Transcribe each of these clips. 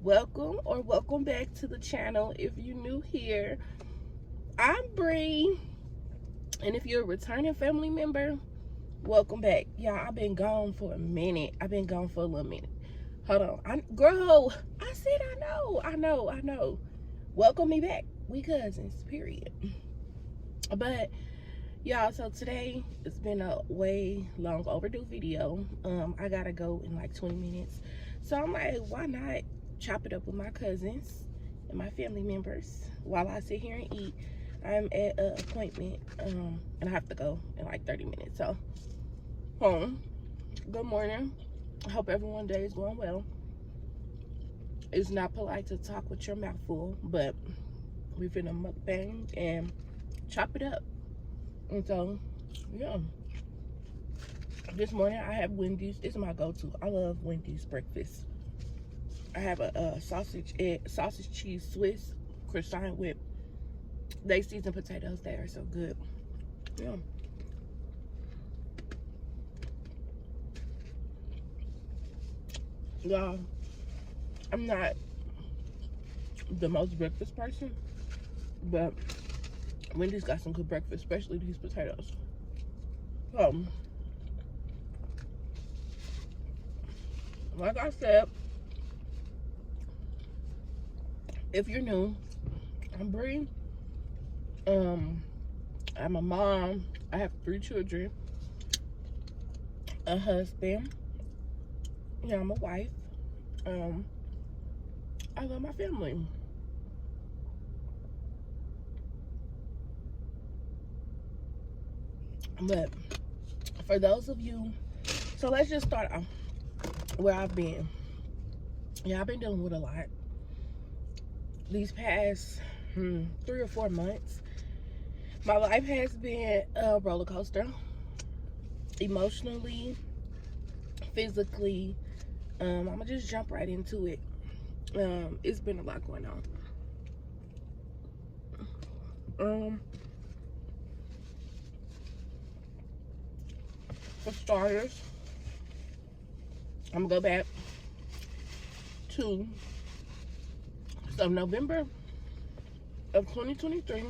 Welcome back to the channel. If you're new here, I'm Bree, and if you're a returning family member, welcome back. Y'all, I've been gone for a minute. I've been gone for a little minute. Hold on. I said I know. Welcome me back. We cousins, period. But y'all, so today it's been a way long overdue video. I gotta go in like 20 minutes. So I'm like, why not chop it up with my cousins and my family members while I sit here and eat. I'm at an appointment, and I have to go in like 30 minutes. So, good morning. I hope everyone's day is going well. It's not polite to talk with your mouth full, but we finna mukbang and chop it up. And so, yeah. This morning I have Wendy's. It's my go-to. I love Wendy's breakfast. I have a sausage cheese Swiss croissant with they seasoned potatoes. They are so good. Yeah. Y'all, I'm not the most breakfast person, but Wendy's got some good breakfast, especially these potatoes. Like I said, if you're new, I'm Bree. I'm a mom. I have 3 children, a husband. Yeah, I'm a wife. I love my family. But for those of you, so let's just start off where I've been. Yeah, I've been dealing with a lot these past 3 or 4 months. My life has been a roller coaster, emotionally, physically. I'm gonna just jump right into it. It's been a lot going on. For starters, I'm gonna go back to November of 2023.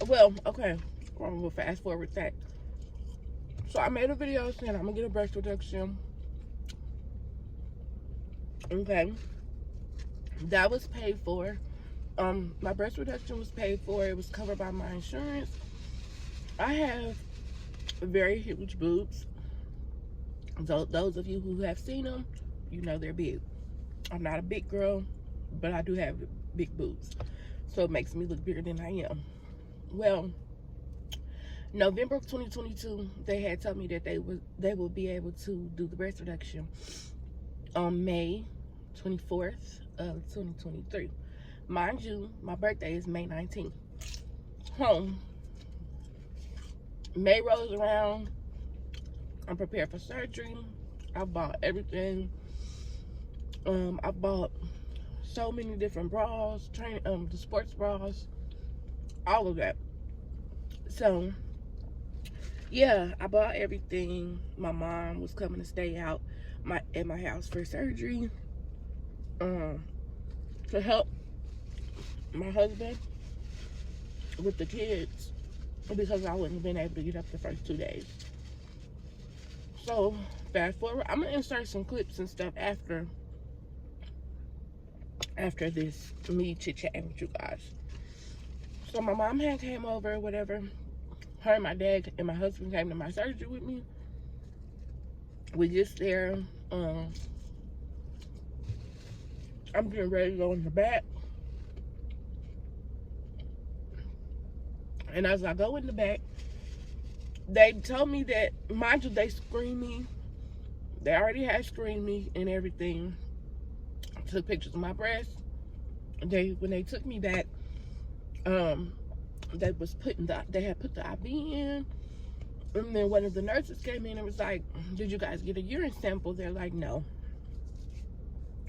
We'll fast forward that. So I made a video saying I'm gonna get a breast reduction. Okay, that was paid for. My breast reduction was paid for. It was covered by my insurance. I have very huge boobs. So those of you who have seen them, you know they're big. I'm not a big girl, but I do have big boobs, so it makes me look bigger than I am. Well, November of 2022, they had told me that they would be able to do the breast reduction on May 24th of 2023. Mind you, my birthday is May 19th. May rolls around. I'm prepared for surgery. I bought everything. I bought so many different bras, the sports bras, all of that. So yeah, I bought everything. My mom was coming to stay out at my house for surgery, to help my husband with the kids, because I wouldn't have been able to get up the first 2 days. So fast forward, I'm gonna insert some clips and stuff after this, me chit-chatting with you guys. So my mom had came over, whatever. Her and my dad and my husband came to my surgery with me. We get there. I'm getting ready to go in the back. And as I go in the back, they told me that, mind you, they screened me. They already had screened me and everything. Took pictures of my breasts. When they took me back, they had put the IV in, and then one of the nurses came in and was like, "Did you guys get a urine sample?" They're like, "No."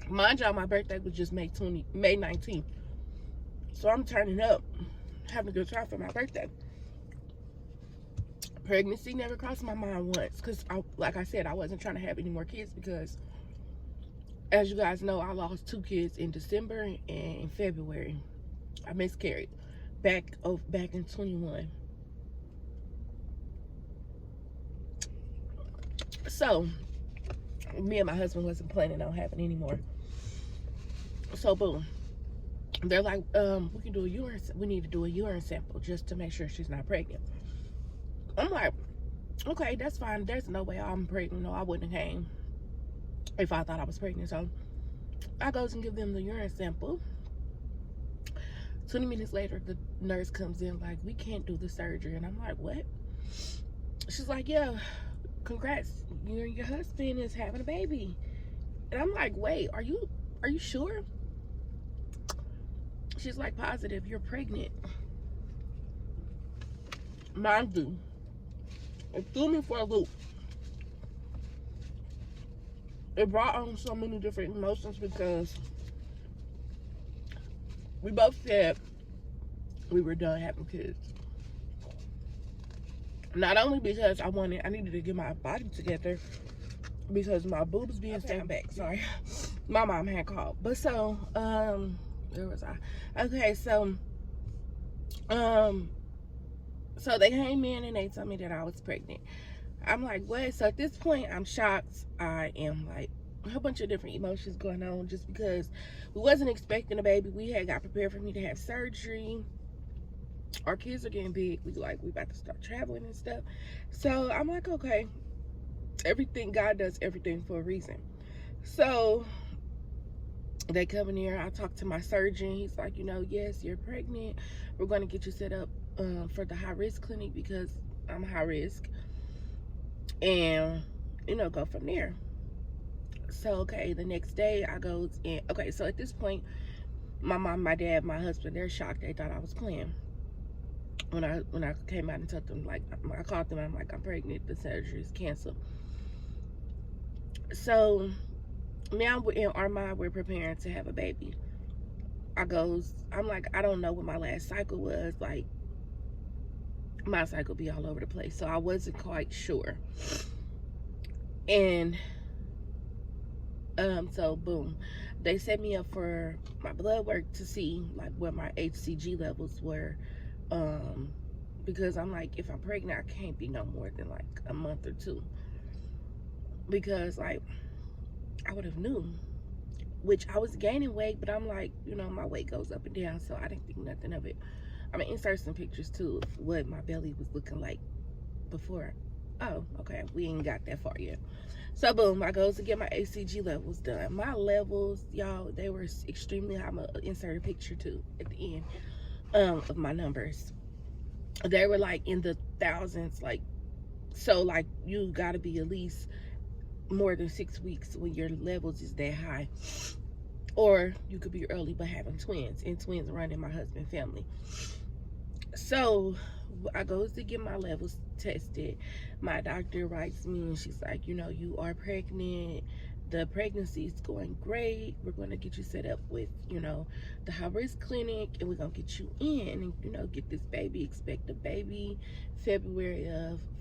Mind y'all, my birthday was just May 19th, so I'm turning up, having a good time for my birthday. Pregnancy never crossed my mind once, because like I said, I wasn't trying to have any more kids, because As you guys know, I lost 2 kids in December and in February. I miscarried back in 21. So me and my husband wasn't planning on having any more. So boom, they're like, we can do a urine. We need to do a urine sample just to make sure she's not pregnant. I'm like, okay, that's fine. There's no way I'm pregnant. No, I wouldn't have came if I thought I was pregnant. So I goes and give them the urine sample. 20 minutes later, the nurse comes in like, we can't do the surgery. And I'm like, what? She's like, yeah, congrats. You and your husband is having a baby. And I'm like, wait, are you sure? She's like, positive, you're pregnant. Mind you, it threw me for a loop. It brought on so many different emotions because we both said we were done having kids. Not only because I needed to get my body together because my boobs being stand back. Sorry, my mom had called. But so, where was I? Okay, so they came in and they told me that I was pregnant. I'm like, what? So at this point, I'm shocked. I am like a whole bunch of different emotions going on just because we wasn't expecting a baby. We had got prepared for me to have surgery. Our kids are getting big. We about to start traveling and stuff. So I'm like, okay, God does everything for a reason. So they come in here. I talk to my surgeon. He's like, yes, you're pregnant. We're going to get you set up for the high risk clinic because I'm high risk, and go from there. So okay, the next day I goes in. Okay, so at this point, my mom, my dad, my husband, they're shocked. They thought I was playing. When I came out and told them, like, I called them, I'm like, I'm pregnant, the surgery is canceled. So now in our mind, we're preparing to have a baby. I'm like, I don't know what my last cycle was. Like, my cycle be all over the place, so I wasn't quite sure. And so boom, they set me up for my blood work to see like what my HCG levels were, because I'm like, if I'm pregnant, I can't be no more than like a month or 2, because like I would have knew, which I was gaining weight, but I'm like, my weight goes up and down, so I didn't think nothing of it. I'm gonna insert some pictures too of what my belly was looking like before. Oh, okay, we ain't got that far yet. So boom, I goes to get my HCG levels done. My levels, y'all, they were extremely high. I'm gonna insert a picture too at the end of my numbers. They were like in the thousands, like, so like you gotta be at least more than 6 weeks when your levels is that high, or you could be early but having twins, and twins run in my husband's family. So I goes to get my levels tested. My doctor writes me and she's like, you are pregnant. The pregnancy is going great. We're going to get you set up with, the high risk clinic, and we're going to get you in and, get this baby. Expect a baby February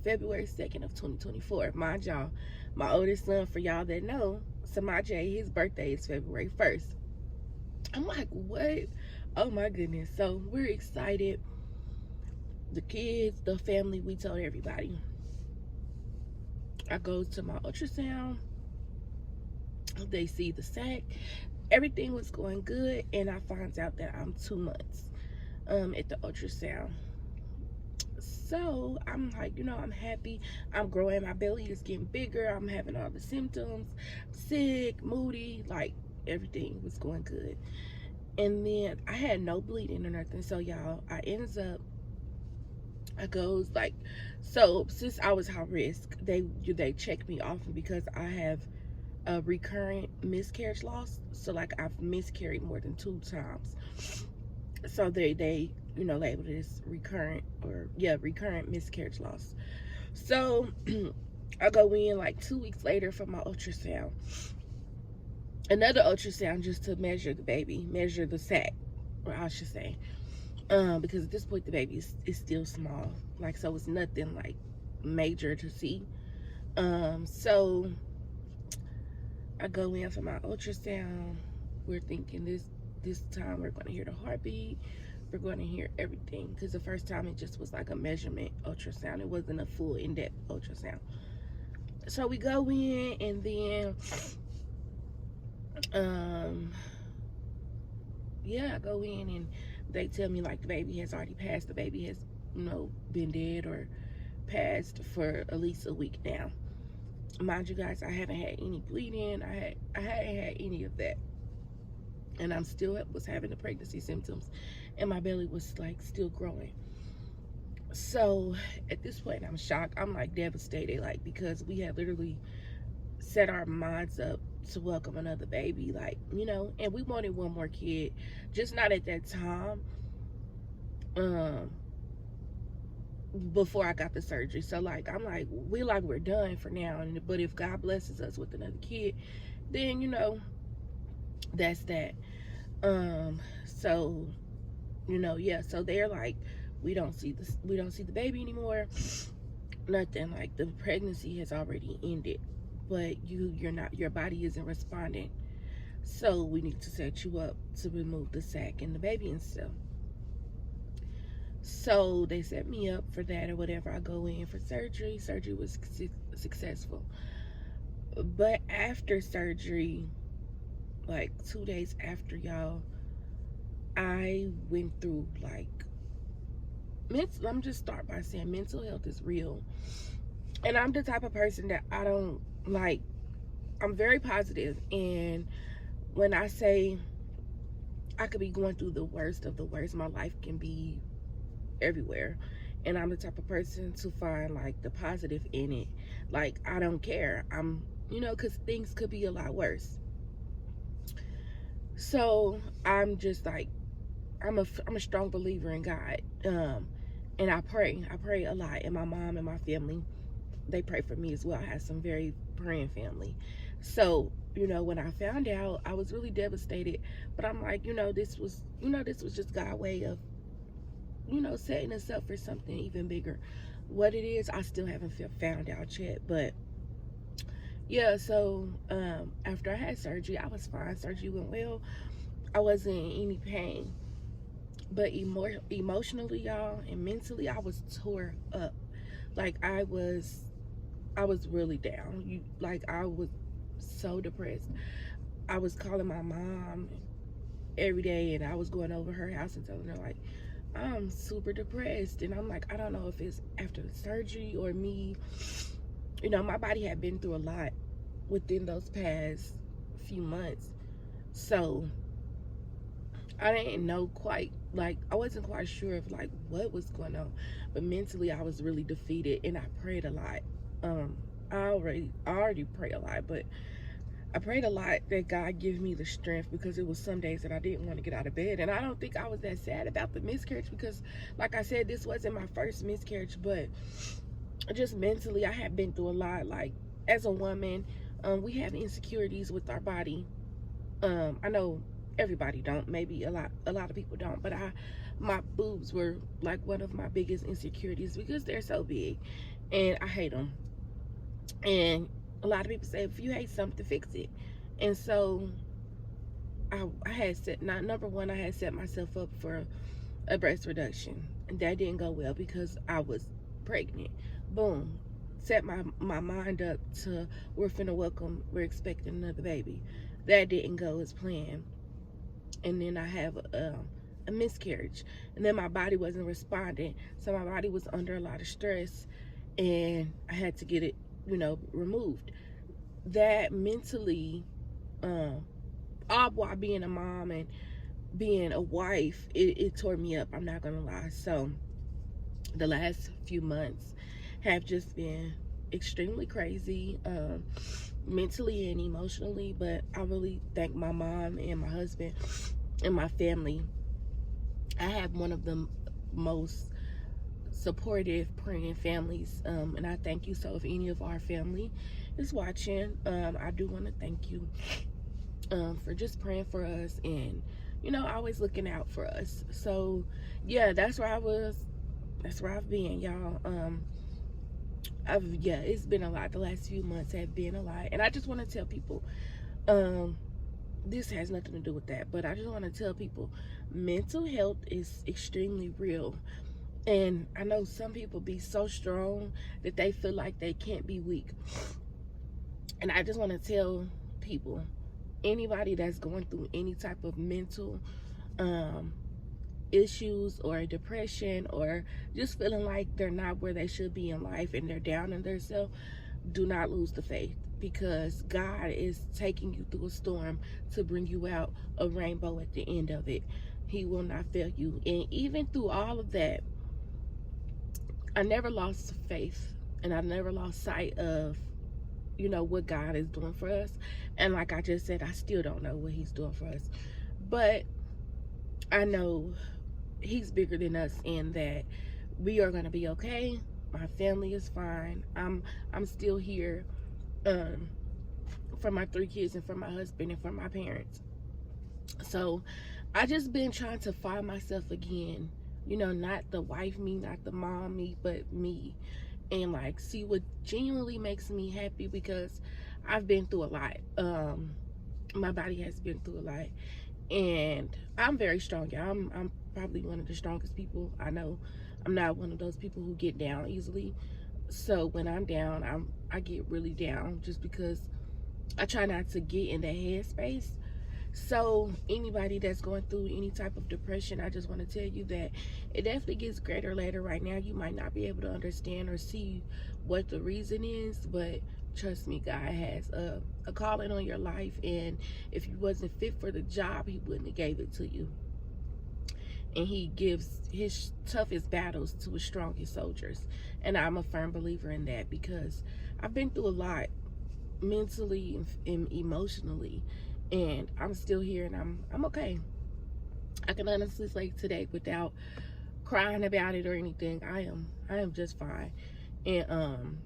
2nd of 2024. Mind y'all, my oldest son, for y'all that know, Samaj, his birthday is February 1st. I'm like, what? Oh my goodness. So we're excited. The kids, the family, we told everybody. I go to my ultrasound. They see the sac. Everything was going good, and I find out that I'm 2 months at the ultrasound. So I'm like, I'm happy. I'm growing. My belly is getting bigger. I'm having all the symptoms. Sick, moody, like everything was going good. And then I had no bleeding or nothing. So y'all, I goes like, so since I was high risk, they checked me often because I have a recurrent miscarriage loss. So like I've miscarried more than 2 times. So they labeled it as recurrent miscarriage loss. So I go in like 2 weeks later for my ultrasound. Another ultrasound just to measure the sac, or I should say. Because at this point the baby is still small, like, so it's nothing like major to see. So I go in for my ultrasound. We're thinking this time we're going to hear the heartbeat. We're going to hear everything, because the first time it just was like a measurement ultrasound. It wasn't a full in-depth ultrasound. So we go in, and then yeah, I go in and they tell me like the baby has already passed. The baby has, been dead or passed for at least a week now. Mind you guys, I haven't had any bleeding. I hadn't had any of that, and I'm still was having the pregnancy symptoms, and my belly was like still growing. So at this point, I'm shocked. I'm like devastated, like, because we had literally set our minds up to welcome another baby, like, and we wanted one more kid, just not at that time, before I got the surgery. So like, I'm like, we're done for now, but if God blesses us with another kid, then that's that. So yeah, so they're like, we don't see the baby anymore, nothing, like the pregnancy has already ended, but your body isn't responding, so we need to set you up to remove the sac and the baby and stuff. So they set me up for that or whatever. I go in for surgery. Surgery was successful, but after surgery, like 2 days after, y'all, I went through like I'm just start by saying mental health is real. And I'm the type of person that I don't like, I'm very positive, and when I say I could be going through the worst of the worst, my life can be everywhere, and I'm the type of person to find like the positive in it. Like, I don't care. I'm because things could be a lot worse. So I'm just like, I'm a strong believer in God, and I pray a lot, and my mom and my family, they pray for me as well. I have some very praying family. So when I found out, I was really devastated, but I'm like, this was just God's way of setting us up for something even bigger. What it is, I still haven't found out yet, but yeah. So after I had surgery, I was fine. Surgery went well. I wasn't in any pain, but emotionally, y'all, and mentally, I was tore up. Like, I was really down. I was so depressed. I was calling my mom every day, and I was going over her house and telling her like, I'm super depressed. And I'm like, I don't know if it's after the surgery or me. My body had been through a lot within those past few months, so I didn't know quite, like, I wasn't quite sure of like what was going on. But mentally, I was really defeated, and I prayed a lot. I already pray a lot, but I prayed a lot that God give me the strength, because it was some days that I didn't want to get out of bed. And I don't think I was that sad about the miscarriage, because like I said, this wasn't my first miscarriage, but just mentally, I had been through a lot. Like, as a woman, we have insecurities with our body. I know everybody don't, maybe a lot of people don't, but my boobs were like one of my biggest insecurities, because they're so big and I hate them. And a lot of people say, if you hate something, fix it. And so I had set, number one, I had set myself up for a breast reduction, and that didn't go well because I was pregnant. Boom. Set my mind up to, we're expecting another baby. That didn't go as planned. And then I have a miscarriage, and then my body wasn't responding, so my body was under a lot of stress, and I had to get it removed. That mentally, all while being a mom and being a wife, it tore me up, I'm not gonna lie. So the last few months have just been extremely crazy, mentally and emotionally. But I really thank my mom and my husband and my family. I have one of the most supportive, praying families, and I thank you. So if any of our family is watching, I do want to thank you for just praying for us, and always looking out for us. So yeah, that's where I've been, y'all. It's been a lot. The last few months have been a lot, and I just want to tell people, This has nothing to do with that, but I just want to tell people mental health is extremely real. And I know some people be so strong that they feel like they can't be weak. And I just want to tell people, anybody that's going through any type of mental issues or depression, or just feeling like they're not where they should be in life and they're down in themselves, do not lose the faith, because God is taking you through a storm to bring you out a rainbow at the end of it. He will not fail you. And even through all of that, I never lost faith, and I never lost sight of, you know, what God is doing for us. And like I just said, I still don't know what he's doing for us, but I know he's bigger than us, and that we are going to be okay. My family is fine. I'm still here for my 3 kids and for my husband and for my parents. So I just been trying to find myself again, you know, not the wife me, not the mom me, but me, and like see what genuinely makes me happy, because I've been through a lot. My body has been through a lot, and I'm very strong, y'all. I'm probably one of the strongest people I know. I'm not one of those people who get down easily. So when I'm down, I get really down, just because I try not to get in that headspace. So anybody that's going through any type of depression, I just want to tell you that it definitely gets greater later. Right now, you might not be able to understand or see what the reason is, but trust me, God has a calling on your life, and if you wasn't fit for the job, he wouldn't have gave it to you. And he gives his toughest battles to his strongest soldiers. And I'm a firm believer in that, because I've been through a lot mentally and emotionally, and I'm still here, and I'm okay. I can honestly say today, without crying about it or anything, I am just fine. And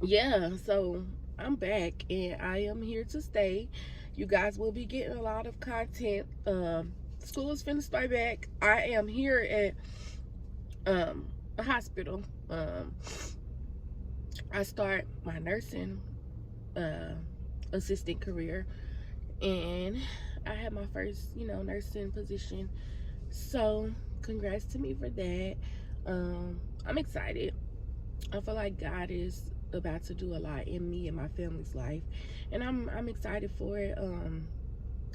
yeah, so I'm back, and I am here to stay. You guys will be getting a lot of content. School is finna start back. I am here at a hospital. I start my nursing assistant career, and I had my first, you know, nursing position. So congrats to me for that. I'm excited. I feel like God is about to do a lot in me and my family's life, and I'm excited for it.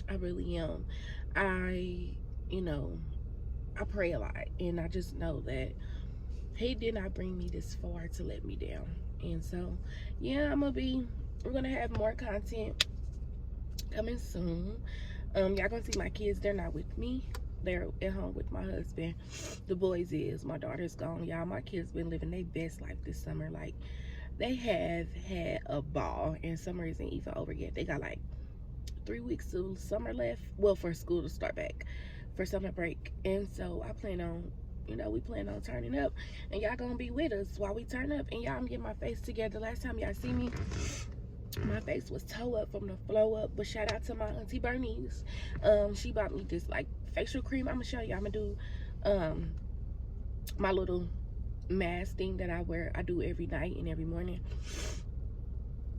I really am. You know, I pray a lot, and I just know that he did not bring me this far to let me down. And so yeah, we're gonna have more content coming soon. Y'all gonna see my kids. They're not with me, they're at home with my husband. The boys is, my daughter's gone, y'all. My kids been living their best life this summer. Like, they have had a ball, and summer isn't even over yet. They got like 3 weeks of summer left, well, for school to start back, for summer break. And so I plan on, you know, we plan on turning up, and y'all gonna be with us while we turn up. And y'all, I'm getting my face together. Last time y'all see me, my face was toe up from the flow up. But shout out to my auntie Bernice. She bought me this like facial cream. I'm gonna show you. I'm gonna do my little mask thing that I wear. I do every night and every morning.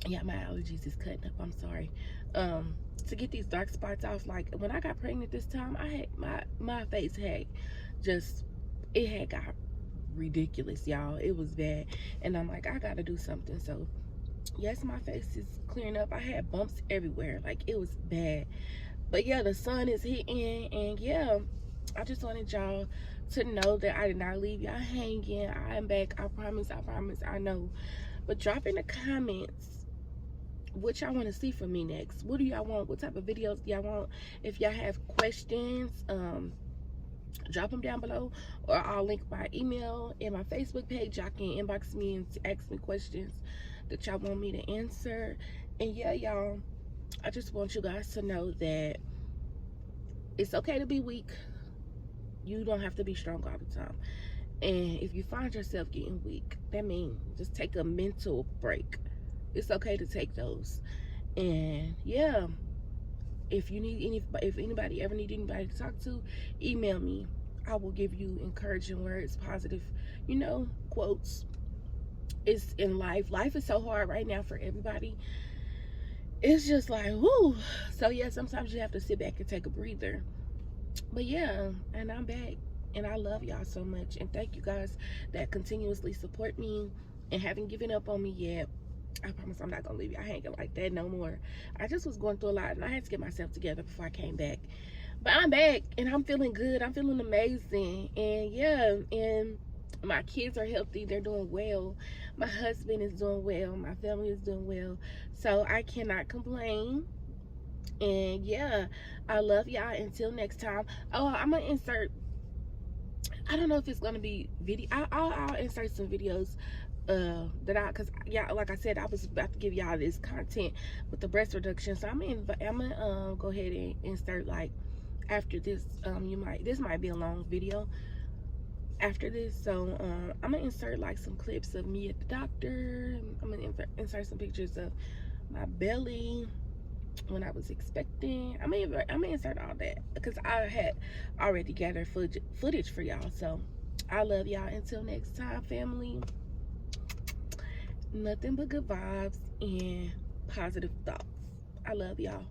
Yeah, my allergies is cutting up, I'm sorry. To get these dark spots off, like when I got pregnant this time, I had my face had just, it had got ridiculous, y'all. It was bad, and I'm like, I gotta do something. So yes, my face is clearing up. I had bumps everywhere, like it was bad. But yeah, the sun is hitting, and yeah, I just wanted y'all to know that I did not leave y'all hanging. I am back. I promise. I know. But drop in the comments what y'all want to see from me next. What do y'all want? What type of videos do y'all want? If y'all have questions, drop them down below, or I'll link my email and my Facebook page. Y'all can inbox me and ask me questions that y'all want me to answer. And yeah, y'all, I just want you guys to know that it's okay to be weak. You don't have to be strong all the time. And if you find yourself getting weak, that means just take a mental break. It's okay to take those. And yeah, if anybody ever need anybody to talk to, email me. I will give you encouraging words, positive, you know, quotes. It's in life. Life is so hard right now for everybody. it's just like, whoo. So yeah, sometimes you have to sit back and take a breather. But yeah, and I'm back, and I love y'all so much, and thank you guys that continuously support me and haven't given up on me yet. I promise I'm not gonna leave y'all hanging like that no more. I just was going through a lot, and I had to get myself together before I came back. But I'm back, and I'm feeling good. I'm feeling amazing, and yeah, and my kids are healthy. They're doing well. My husband is doing well. My family is doing well. So I cannot complain. And yeah, I love y'all. Until next time. Oh, I'm gonna insert, I don't know if it's gonna be video. I'll insert some videos that I, cause yeah, like I said, I was about to give y'all this content with the breast reduction. So I'm gonna go ahead and insert, like, after this, this might be a long video after this. So I'm gonna insert like some clips of me at the doctor. I'm gonna insert some pictures of my belly when I was expecting. I'm gonna insert all that because I had already gathered footage for y'all. So I love y'all. Until next time, family. Nothing but good vibes and positive thoughts. I love y'all.